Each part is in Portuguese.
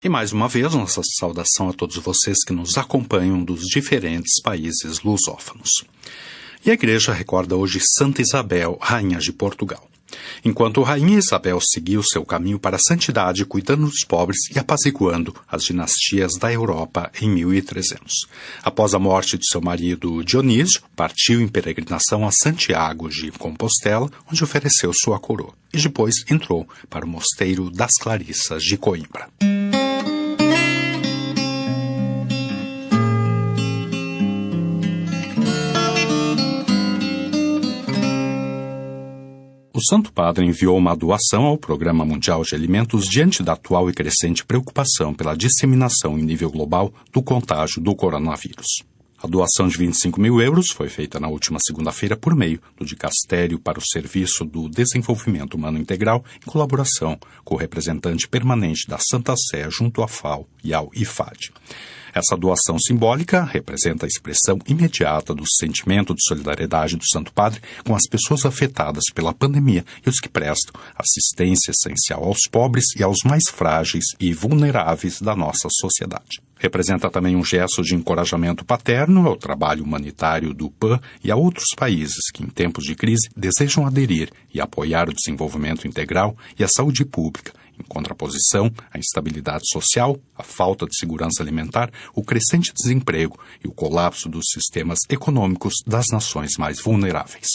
E mais uma vez, nossa saudação a todos vocês que nos acompanham dos diferentes países lusófonos. E a Igreja recorda hoje Santa Isabel, Rainha de Portugal. Enquanto Rainha Isabel seguiu seu caminho para a santidade, cuidando dos pobres e apaziguando as dinastias da Europa em 1300. Após a morte de seu marido Dionísio, partiu em peregrinação a Santiago de Compostela, onde ofereceu sua coroa, e depois entrou para o Mosteiro das Clarissas de Coimbra. O Santo Padre enviou uma doação ao Programa Mundial de Alimentos diante da atual e crescente preocupação pela disseminação em nível global do contágio do coronavírus. A doação de 25 mil euros foi feita na última segunda-feira por meio do Dicastério para o Serviço do Desenvolvimento Humano Integral, em colaboração com o representante permanente da Santa Sé junto à FAO e ao IFAD. Essa doação simbólica representa a expressão imediata do sentimento de solidariedade do Santo Padre com as pessoas afetadas pela pandemia e os que prestam assistência essencial aos pobres e aos mais frágeis e vulneráveis da nossa sociedade. Representa também um gesto de encorajamento paterno ao trabalho humanitário do PAN e a outros países que, em tempos de crise, desejam aderir e apoiar o desenvolvimento integral e a saúde pública, em contraposição à instabilidade social, a falta de segurança alimentar, o crescente desemprego e o colapso dos sistemas econômicos das nações mais vulneráveis.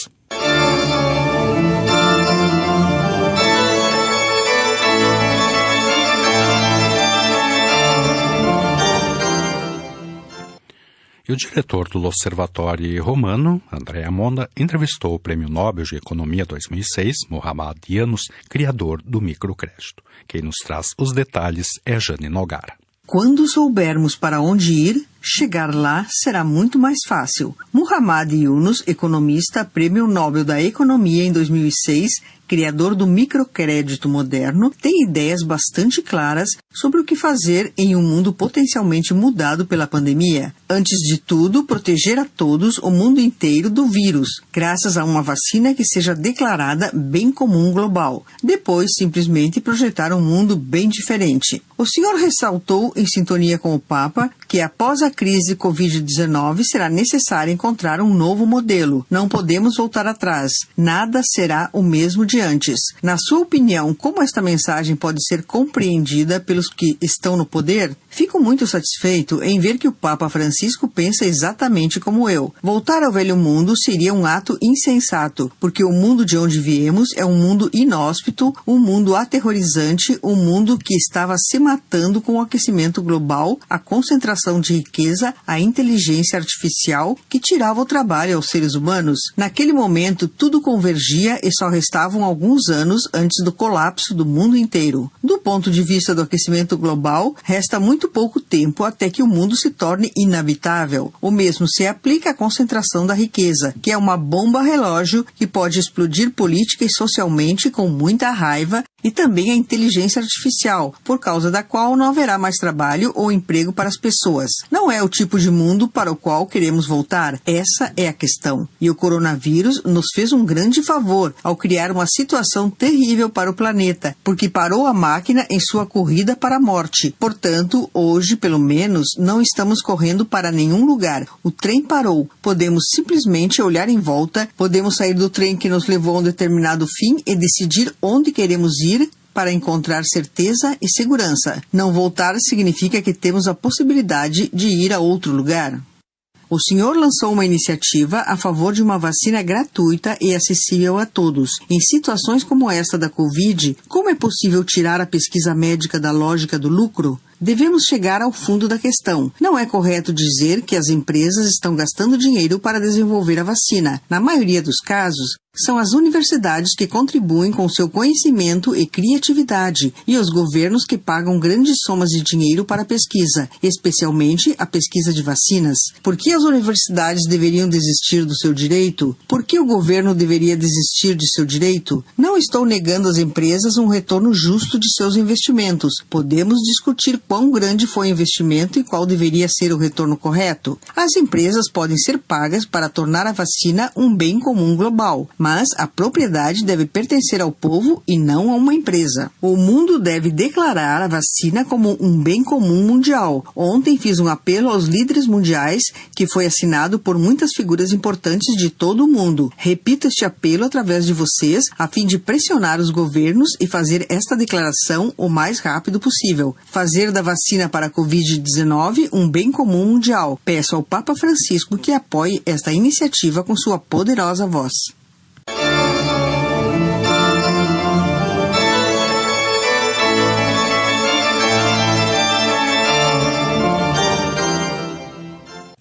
E o diretor do L'Osservatore Romano, Andrea Monda, entrevistou o Prêmio Nobel de Economia 2006, Muhammad Yunus, criador do microcrédito. Quem nos traz os detalhes é Jane Nogara. Quando soubermos para onde ir, chegar lá será muito mais fácil. Muhammad Yunus, economista, Prêmio Nobel da Economia em 2006, criador do microcrédito moderno, tem ideias bastante claras sobre o que fazer em um mundo potencialmente mudado pela pandemia. Antes de tudo, proteger a todos, o mundo inteiro, do vírus, graças a uma vacina que seja declarada bem comum global. Depois, simplesmente projetar um mundo bem diferente. O senhor ressaltou, em sintonia com o Papa, que após a crise Covid-19 será necessário encontrar um novo modelo. Não podemos voltar atrás. Nada será o mesmo de antes. Na sua opinião, como esta mensagem pode ser compreendida pelos que estão no poder? Fico muito satisfeito em ver que o Papa Francisco pensa exatamente como eu. Voltar ao velho mundo seria um ato insensato, porque o mundo de onde viemos é um mundo inóspito, um mundo aterrorizante, um mundo que estava se matando com o aquecimento global, a concentração de riqueza, a inteligência artificial que tirava o trabalho aos seres humanos. Naquele momento, tudo convergia e só restavam alguns anos antes do colapso do mundo inteiro. Do ponto de vista do aquecimento global, resta muito pouco tempo até que o mundo se torne inabitável. O mesmo se aplica à concentração da riqueza, que é uma bomba relógio que pode explodir política e socialmente com muita raiva, e também a inteligência artificial, por causa da qual não haverá mais trabalho ou emprego para as pessoas. Não é o tipo de mundo para o qual queremos voltar. Essa é a questão. E o coronavírus nos fez um grande favor ao criar uma situação terrível para o planeta, porque parou a máquina em sua corrida para a morte. Portanto, hoje, pelo menos, não estamos correndo para nenhum lugar. O trem parou. Podemos simplesmente olhar em volta, podemos sair do trem que nos levou a um determinado fim e decidir onde queremos ir para encontrar certeza e segurança. Não voltar significa que temos a possibilidade de ir a outro lugar. O senhor lançou uma iniciativa a favor de uma vacina gratuita e acessível a todos. Em situações como esta da Covid, como é possível tirar a pesquisa médica da lógica do lucro? Devemos chegar ao fundo da questão. Não é correto dizer que as empresas estão gastando dinheiro para desenvolver a vacina. Na maioria dos casos, são as universidades que contribuem com seu conhecimento e criatividade e os governos que pagam grandes somas de dinheiro para a pesquisa, especialmente a pesquisa de vacinas. Por que as universidades deveriam desistir do seu direito? Por que o governo deveria desistir de seu direito? Não estou negando às empresas um retorno justo de seus investimentos. Podemos discutir quão grande foi o investimento e qual deveria ser o retorno correto. As empresas podem ser pagas para tornar a vacina um bem comum global, mas a propriedade deve pertencer ao povo e não a uma empresa. O mundo deve declarar a vacina como um bem comum mundial. Ontem fiz um apelo aos líderes mundiais que foi assinado por muitas figuras importantes de todo o mundo. Repito este apelo através de vocês a fim de pressionar os governos e fazer esta declaração o mais rápido possível. Fazer da vacina para a Covid-19 um bem comum mundial. Peço ao Papa Francisco que apoie esta iniciativa com sua poderosa voz.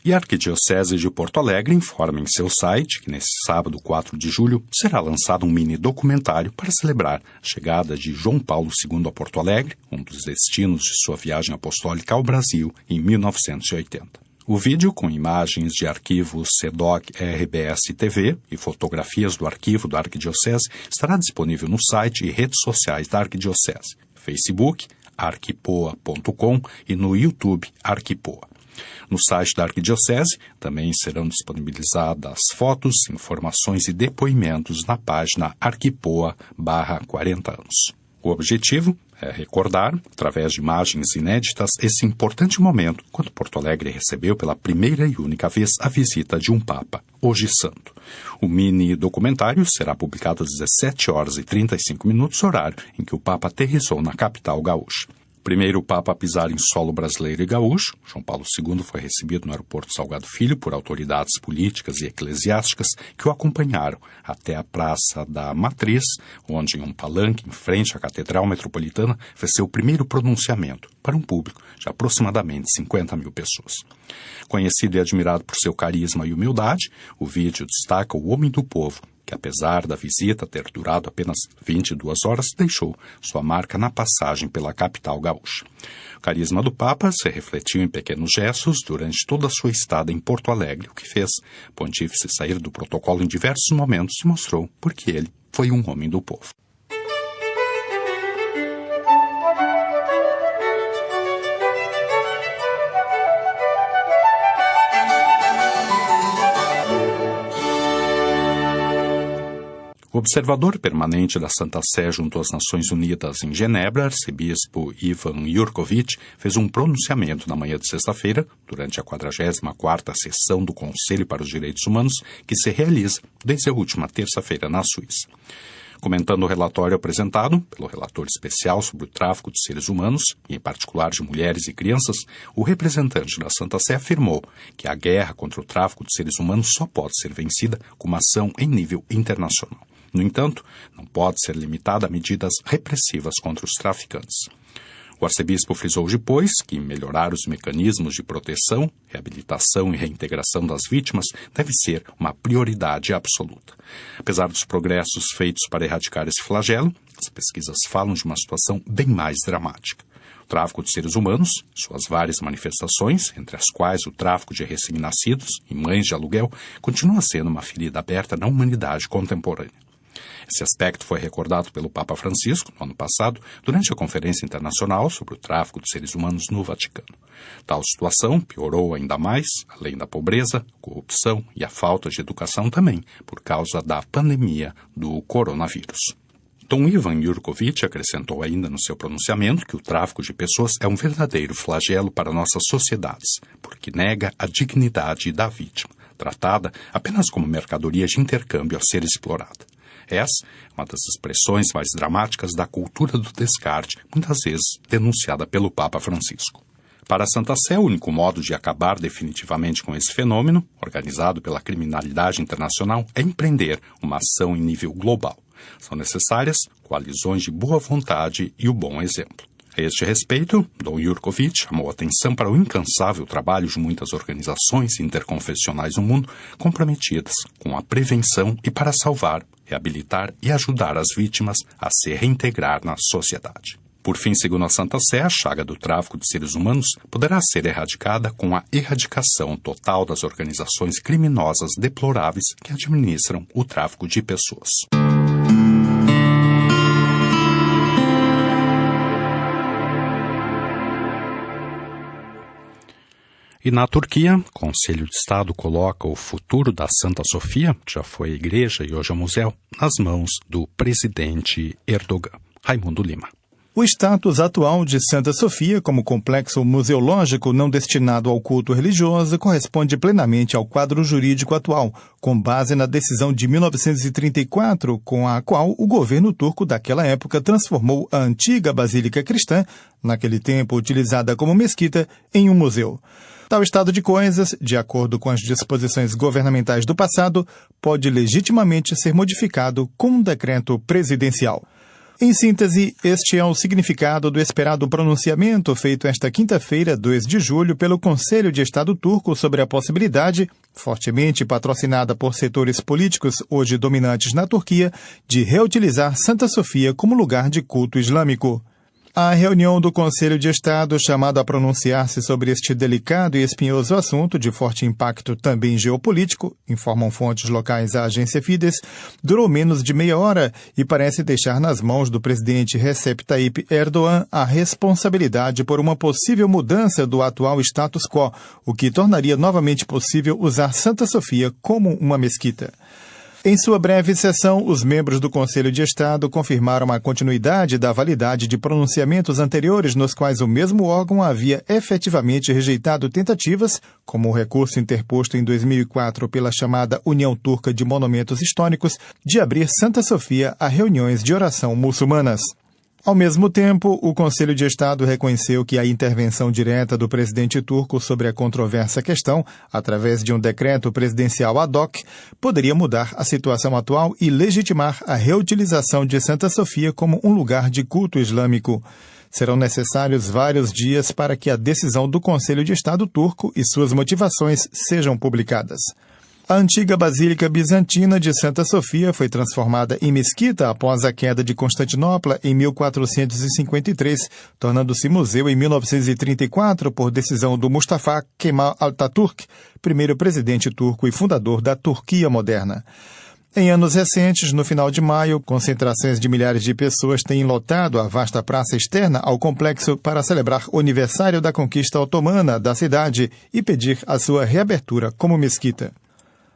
E a Arquidiocese de Porto Alegre informa em seu site que nesse sábado, 4 de julho, será lançado um mini-documentário para celebrar a chegada de João Paulo II a Porto Alegre, um dos destinos de sua viagem apostólica ao Brasil em 1980. O vídeo, com imagens de arquivos CEDOC RBS-TV e fotografias do arquivo da Arquidiocese, estará disponível no site e redes sociais da Arquidiocese, Facebook, arquipoa.com e no YouTube Arquipoa. No site da Arquidiocese também serão disponibilizadas fotos, informações e depoimentos na página Arquipoa/40 anos. O objetivo é recordar, através de imagens inéditas, esse importante momento quando Porto Alegre recebeu pela primeira e única vez a visita de um Papa, hoje santo. O mini-documentário será publicado às 17h35, horário em que o Papa aterrissou na capital gaúcha. Primeiro Papa a pisar em solo brasileiro e gaúcho, João Paulo II foi recebido no aeroporto Salgado Filho por autoridades políticas e eclesiásticas que o acompanharam até a Praça da Matriz, onde em um palanque em frente à Catedral Metropolitana fez seu primeiro pronunciamento para um público de aproximadamente 50 mil pessoas. Conhecido e admirado por seu carisma e humildade, o vídeo destaca o homem do povo, que apesar da visita ter durado apenas 22 horas, deixou sua marca na passagem pela capital gaúcha. O carisma do Papa se refletiu em pequenos gestos durante toda a sua estada em Porto Alegre, o que fez o pontífice sair do protocolo em diversos momentos e mostrou porque ele foi um homem do povo. O observador permanente da Santa Sé junto às Nações Unidas em Genebra, arcebispo Ivan Jurkovic, fez um pronunciamento na manhã de sexta-feira, durante a 44ª sessão do Conselho para os Direitos Humanos, que se realiza desde a última terça-feira na Suíça. Comentando o relatório apresentado pelo relator especial sobre o tráfico de seres humanos, e em particular de mulheres e crianças, o representante da Santa Sé afirmou que a guerra contra o tráfico de seres humanos só pode ser vencida com uma ação em nível internacional. No entanto, não pode ser limitada a medidas repressivas contra os traficantes. O arcebispo frisou depois que melhorar os mecanismos de proteção, reabilitação e reintegração das vítimas deve ser uma prioridade absoluta. Apesar dos progressos feitos para erradicar esse flagelo, as pesquisas falam de uma situação bem mais dramática. O tráfico de seres humanos, suas várias manifestações, entre as quais o tráfico de recém-nascidos e mães de aluguel, continua sendo uma ferida aberta na humanidade contemporânea. Esse aspecto foi recordado pelo Papa Francisco, no ano passado, durante a Conferência Internacional sobre o Tráfico de Seres Humanos no Vaticano. Tal situação piorou ainda mais, além da pobreza, corrupção e a falta de educação também, por causa da pandemia do coronavírus. Dom Ivan Jurkovic acrescentou ainda no seu pronunciamento que o tráfico de pessoas é um verdadeiro flagelo para nossas sociedades, porque nega a dignidade da vítima, tratada apenas como mercadoria de intercâmbio a ser explorada. Essa é uma das expressões mais dramáticas da cultura do descarte, muitas vezes denunciada pelo Papa Francisco. Para a Santa Sé, o único modo de acabar definitivamente com esse fenômeno, organizado pela criminalidade internacional, é empreender uma ação em nível global. São necessárias coalizões de boa vontade e o bom exemplo. A este respeito, Dom Jurkovic chamou atenção para o incansável trabalho de muitas organizações interconfessionais no mundo comprometidas com a prevenção e para salvar, reabilitar e ajudar as vítimas a se reintegrar na sociedade. Por fim, segundo a Santa Sé, a chaga do tráfico de seres humanos poderá ser erradicada com a erradicação total das organizações criminosas deploráveis que administram o tráfico de pessoas. E na Turquia, o Conselho de Estado coloca o futuro da Santa Sofia, que já foi igreja e hoje é museu, nas mãos do presidente Erdogan. Raimundo Lima. O status atual de Santa Sofia como complexo museológico não destinado ao culto religioso corresponde plenamente ao quadro jurídico atual, com base na decisão de 1934, com a qual o governo turco daquela época transformou a antiga basílica cristã, naquele tempo utilizada como mesquita, em um museu. Tal estado de coisas, de acordo com as disposições governamentais do passado, pode legitimamente ser modificado com um decreto presidencial. Em síntese, este é o significado do esperado pronunciamento feito esta quinta-feira, 2 de julho, pelo Conselho de Estado turco sobre a possibilidade, fortemente patrocinada por setores políticos hoje dominantes na Turquia, de reutilizar Santa Sofia como lugar de culto islâmico. A reunião do Conselho de Estado, chamado a pronunciar-se sobre este delicado e espinhoso assunto de forte impacto também geopolítico, informam fontes locais à agência Fides, durou menos de meia hora e parece deixar nas mãos do presidente Recep Tayyip Erdogan a responsabilidade por uma possível mudança do atual status quo, o que tornaria novamente possível usar Santa Sofia como uma mesquita. Em sua breve sessão, os membros do Conselho de Estado confirmaram a continuidade da validade de pronunciamentos anteriores nos quais o mesmo órgão havia efetivamente rejeitado tentativas, como o recurso interposto em 2004 pela chamada União Turca de Monumentos Históricos, de abrir Santa Sofia a reuniões de oração muçulmanas. Ao mesmo tempo, o Conselho de Estado reconheceu que a intervenção direta do presidente turco sobre a controversa questão, através de um decreto presidencial ad hoc, poderia mudar a situação atual e legitimar a reutilização de Santa Sofia como um lugar de culto islâmico. Serão necessários vários dias para que a decisão do Conselho de Estado turco e suas motivações sejam publicadas. A antiga Basílica Bizantina de Santa Sofia foi transformada em mesquita após a queda de Constantinopla em 1453, tornando-se museu em 1934 por decisão do Mustafa Kemal Atatürk, primeiro presidente turco e fundador da Turquia moderna. Em anos recentes, no final de maio, concentrações de milhares de pessoas têm lotado a vasta praça externa ao complexo para celebrar o aniversário da conquista otomana da cidade e pedir a sua reabertura como mesquita.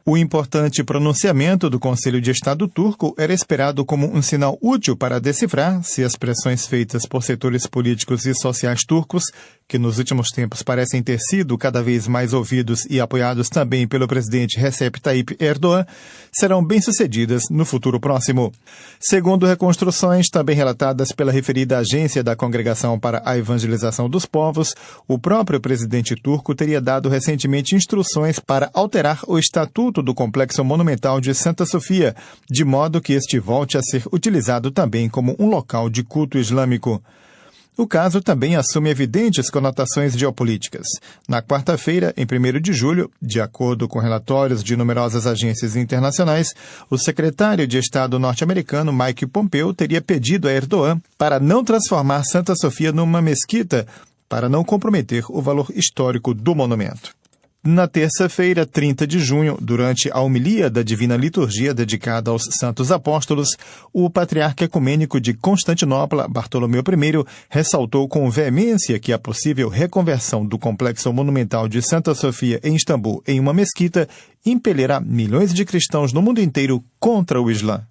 O importante pronunciamento do Conselho de Estado turco era esperado como um sinal útil para decifrar se as pressões feitas por setores políticos e sociais turcos, que nos últimos tempos parecem ter sido cada vez mais ouvidos e apoiados também pelo presidente Recep Tayyip Erdogan, serão bem-sucedidas no futuro próximo. Segundo reconstruções também relatadas pela referida Agência da Congregação para a Evangelização dos Povos, o próprio presidente turco teria dado recentemente instruções para alterar o estatuto do Complexo Monumental de Santa Sofia, de modo que este volte a ser utilizado também como um local de culto islâmico. O caso também assume evidentes conotações geopolíticas. Na quarta-feira, em 1º de julho, de acordo com relatórios de numerosas agências internacionais, o secretário de Estado norte-americano Mike Pompeo teria pedido a Erdogan para não transformar Santa Sofia numa mesquita, para não comprometer o valor histórico do monumento. Na terça-feira, 30 de junho, durante a homilia da Divina Liturgia dedicada aos Santos Apóstolos, o patriarca ecumênico de Constantinopla, Bartolomeu I, ressaltou com veemência que a possível reconversão do complexo monumental de Santa Sofia em Istambul em uma mesquita impelirá milhões de cristãos no mundo inteiro contra o Islã.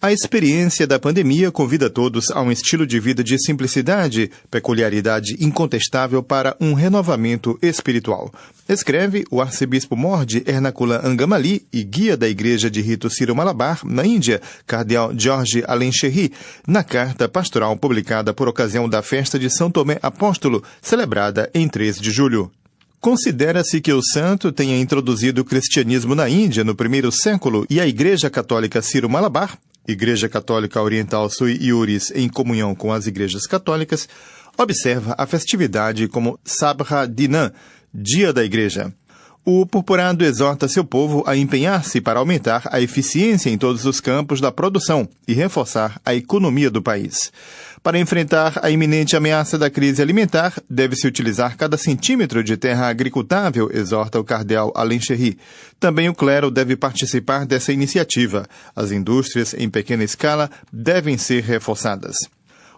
A experiência da pandemia convida todos a um estilo de vida de simplicidade, peculiaridade incontestável para um renovamento espiritual. Escreve o arcebispo mor de Ernakulam Angamali e guia da Igreja de Rito Sírio-Malabar, na Índia, cardeal George Alencherry, na carta pastoral publicada por ocasião da festa de São Tomé Apóstolo, celebrada em 3 de julho. Considera-se que o santo tenha introduzido o cristianismo na Índia no 1º século e a Igreja Católica Sírio-Malabar, Igreja Católica Oriental Sui Iuris em comunhão com as igrejas católicas, observa a festividade como Sabha Dinam, Dia da Igreja. O purpurado exorta seu povo a empenhar-se para aumentar a eficiência em todos os campos da produção e reforçar a economia do país. Para enfrentar a iminente ameaça da crise alimentar, deve-se utilizar cada centímetro de terra agricultável, exorta o cardeal Alain Cherry. Também o clero deve participar dessa iniciativa. As indústrias em pequena escala devem ser reforçadas.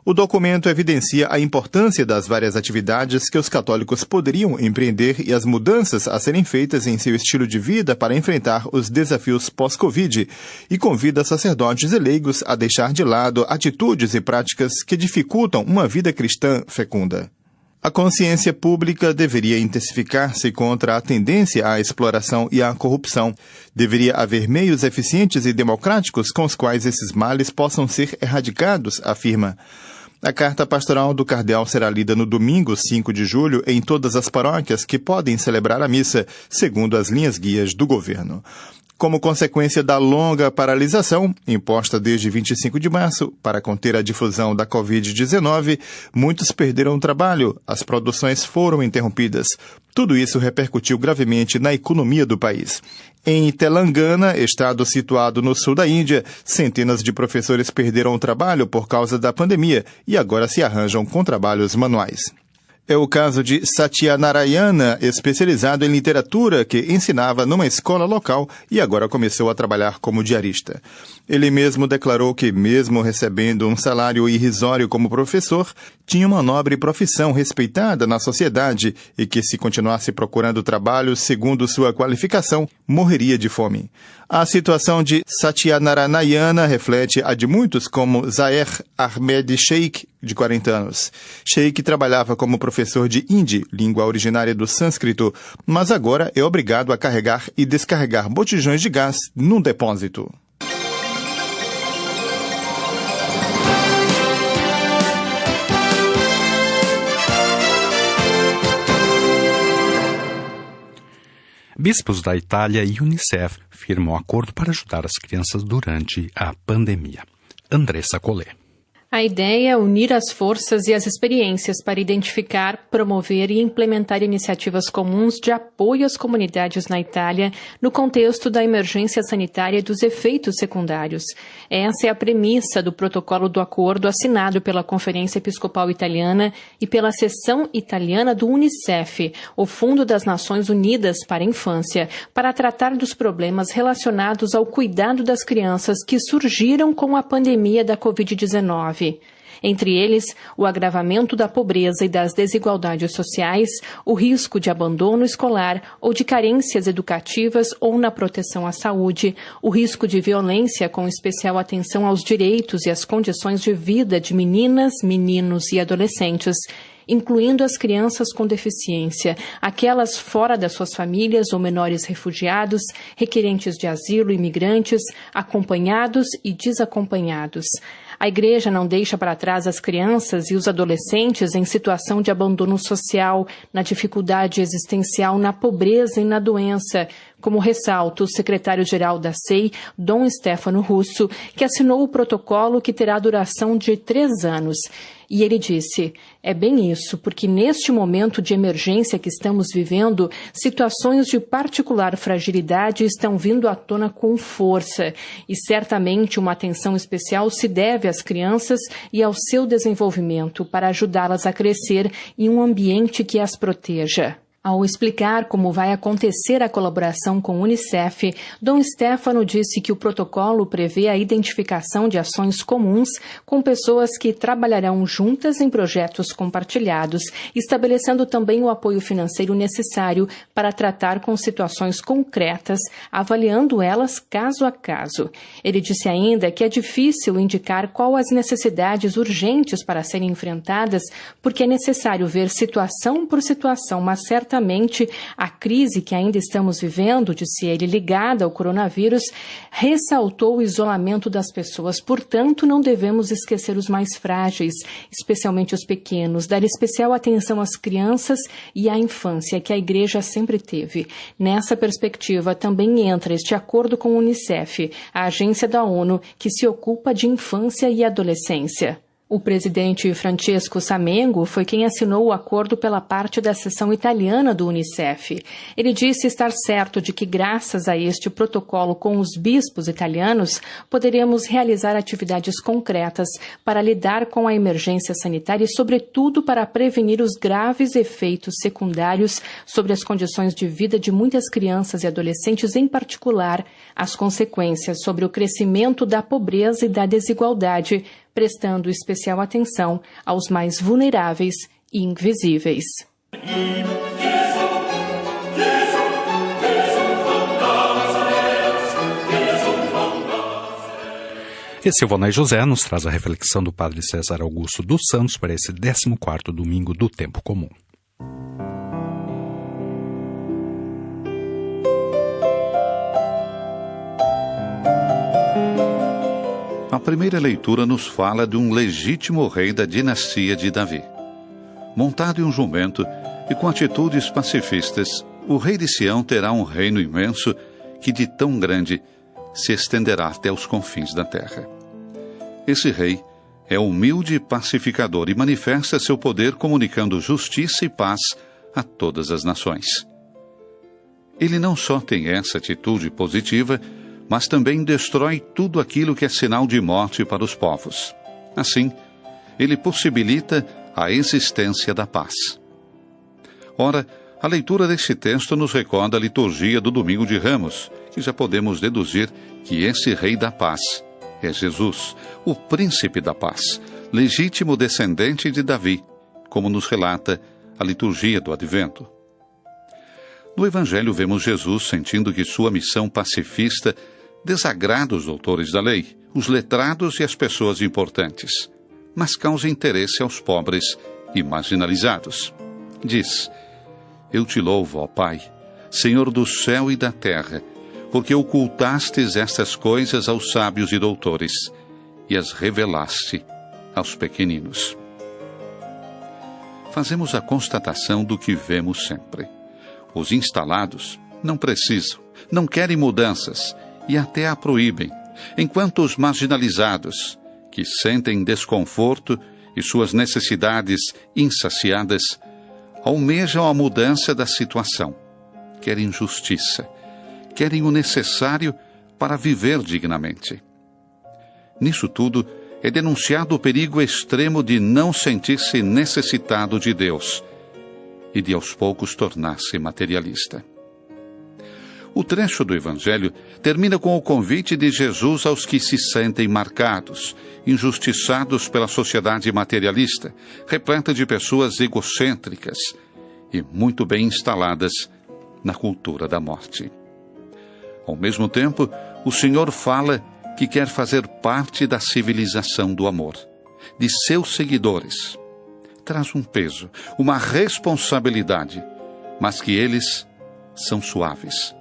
O documento evidencia a importância das várias atividades que os católicos poderiam empreender e as mudanças a serem feitas em seu estilo de vida para enfrentar os desafios pós-Covid e convida sacerdotes e leigos a deixar de lado atitudes e práticas que dificultam uma vida cristã fecunda. A consciência pública deveria intensificar-se contra a tendência à exploração e à corrupção. Deveria haver meios eficientes e democráticos com os quais esses males possam ser erradicados, afirma. A carta pastoral do cardeal será lida no domingo, 5 de julho, em todas as paróquias que podem celebrar a missa, segundo as linhas guias do governo. Como consequência da longa paralisação, imposta desde 25 de março, para conter a difusão da Covid-19, muitos perderam o trabalho, as produções foram interrompidas. Tudo isso repercutiu gravemente na economia do país. Em Telangana, estado situado no sul da Índia, centenas de professores perderam o trabalho por causa da pandemia e agora se arranjam com trabalhos manuais. É o caso de Satyanarayana, especializado em literatura, que ensinava numa escola local e agora começou a trabalhar como diarista. Ele mesmo declarou que, mesmo recebendo um salário irrisório como professor, tinha uma nobre profissão respeitada na sociedade e que, se continuasse procurando trabalho segundo sua qualificação, morreria de fome. A situação de Satyanarayana reflete a de muitos, como Zaher Ahmed Sheikh, de 40 anos. Sheikh trabalhava como professor de Hindi, língua originária do sânscrito, mas agora é obrigado a carregar e descarregar botijões de gás num depósito. Bispos da Itália e Unicef firmam acordo para ajudar as crianças durante a pandemia. Andressa Collet. A ideia é unir as forças e as experiências para identificar, promover e implementar iniciativas comuns de apoio às comunidades na Itália no contexto da emergência sanitária e dos efeitos secundários. Essa é a premissa do protocolo do acordo assinado pela Conferência Episcopal Italiana e pela seção italiana do Unicef, o Fundo das Nações Unidas para a Infância, para tratar dos problemas relacionados ao cuidado das crianças que surgiram com a pandemia da Covid-19. Entre eles, o agravamento da pobreza e das desigualdades sociais, o risco de abandono escolar ou de carências educativas ou na proteção à saúde, o risco de violência com especial atenção aos direitos e às condições de vida de meninas, meninos e adolescentes, incluindo as crianças com deficiência, aquelas fora das suas famílias ou menores refugiados, requerentes de asilo, imigrantes, acompanhados e desacompanhados. A Igreja não deixa para trás as crianças e os adolescentes em situação de abandono social, na dificuldade existencial, na pobreza e na doença, como ressalta o secretário-geral da SEI, Dom Stefano Russo, que assinou o protocolo que terá duração de 3 anos. E ele disse, é bem isso, porque neste momento de emergência que estamos vivendo, situações de particular fragilidade estão vindo à tona com força. E certamente uma atenção especial se deve às crianças e ao seu desenvolvimento para ajudá-las a crescer em um ambiente que as proteja. Ao explicar como vai acontecer a colaboração com o Unicef, Dom Stefano disse que o protocolo prevê a identificação de ações comuns com pessoas que trabalharão juntas em projetos compartilhados, estabelecendo também o apoio financeiro necessário para tratar com situações concretas, avaliando elas caso a caso. Ele disse ainda que é difícil indicar qual as necessidades urgentes para serem enfrentadas, porque é necessário ver situação por situação, mas certamente a crise que ainda estamos vivendo, disse ele, ligada ao coronavírus, ressaltou o isolamento das pessoas. Portanto, não devemos esquecer os mais frágeis, especialmente os pequenos, dar especial atenção às crianças e à infância, que a Igreja sempre teve. Nessa perspectiva, também entra este acordo com o Unicef, a agência da ONU que se ocupa de infância e adolescência. O presidente Francesco Samengo foi quem assinou o acordo pela parte da seção italiana do Unicef. Ele disse estar certo de que, graças a este protocolo com os bispos italianos, poderemos realizar atividades concretas para lidar com a emergência sanitária e, sobretudo, para prevenir os graves efeitos secundários sobre as condições de vida de muitas crianças e adolescentes, em particular, as consequências sobre o crescimento da pobreza e da desigualdade, prestando especial atenção aos mais vulneráveis e invisíveis. E Silvanay José nos traz a reflexão do Padre César Augusto dos Santos para esse 14º domingo do Tempo Comum. A primeira leitura nos fala de um legítimo rei da dinastia de Davi. Montado em um jumento e com atitudes pacifistas, o rei de Sião terá um reino imenso que de tão grande se estenderá até os confins da terra. Esse rei é humilde e pacificador e manifesta seu poder comunicando justiça e paz a todas as nações. Ele não só tem essa atitude positiva, mas também destrói tudo aquilo que é sinal de morte para os povos. Assim, ele possibilita a existência da paz. Ora, a leitura deste texto nos recorda a liturgia do Domingo de Ramos, que já podemos deduzir que esse Rei da Paz é Jesus, o Príncipe da Paz, legítimo descendente de Davi, como nos relata a liturgia do Advento. No Evangelho vemos Jesus sentindo que sua missão pacifista desagrada os doutores da lei, os letrados e as pessoas importantes, mas causa interesse aos pobres e marginalizados. Diz: Eu te louvo, ó Pai, Senhor do céu e da terra, porque ocultastes estas coisas aos sábios e doutores e as revelaste aos pequeninos. Fazemos a constatação do que vemos sempre. Os instalados não precisam, não querem mudanças e até a proíbem, enquanto os marginalizados, que sentem desconforto e suas necessidades insaciadas, almejam a mudança da situação, querem justiça, querem o necessário para viver dignamente. Nisso tudo, é denunciado o perigo extremo de não sentir-se necessitado de Deus e de aos poucos tornar-se materialista. O trecho do Evangelho termina com o convite de Jesus aos que se sentem marcados, injustiçados pela sociedade materialista, repleta de pessoas egocêntricas e muito bem instaladas na cultura da morte. Ao mesmo tempo, o Senhor fala que quer fazer parte da civilização do amor, de seus seguidores. Traz um peso, uma responsabilidade, mas que eles são suaves,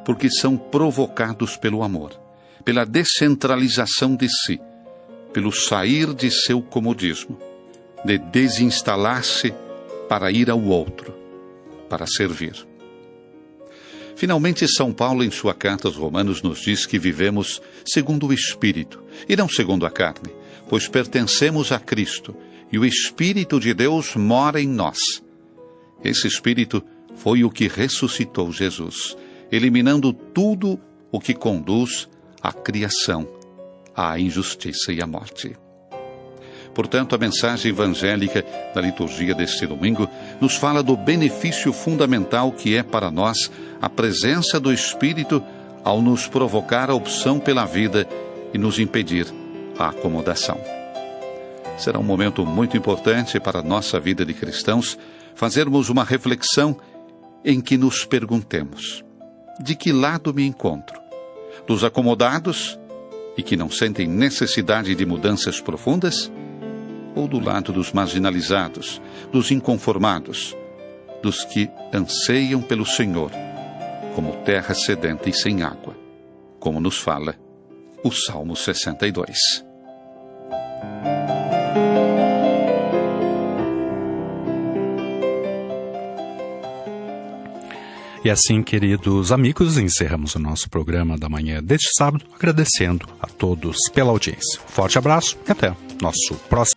porque são provocados pelo amor, pela descentralização de si, pelo sair de seu comodismo, de desinstalar-se para ir ao outro, para servir. Finalmente, São Paulo, em sua carta aos Romanos, nos diz que vivemos segundo o Espírito, e não segundo a carne, pois pertencemos a Cristo, e o Espírito de Deus mora em nós. Esse Espírito foi o que ressuscitou Jesus, eliminando tudo o que conduz à criação, à injustiça e à morte. Portanto, a mensagem evangélica da liturgia deste domingo nos fala do benefício fundamental que é para nós a presença do Espírito ao nos provocar a opção pela vida e nos impedir a acomodação. Será um momento muito importante para a nossa vida de cristãos fazermos uma reflexão em que nos perguntemos: de que lado me encontro? Dos acomodados e que não sentem necessidade de mudanças profundas? Ou do lado dos marginalizados, dos inconformados, dos que anseiam pelo Senhor, como terra sedenta e sem água, como nos fala o Salmo 62. E assim, queridos amigos, encerramos o nosso programa da manhã deste sábado, agradecendo a todos pela audiência. Forte abraço e até! Nosso próximo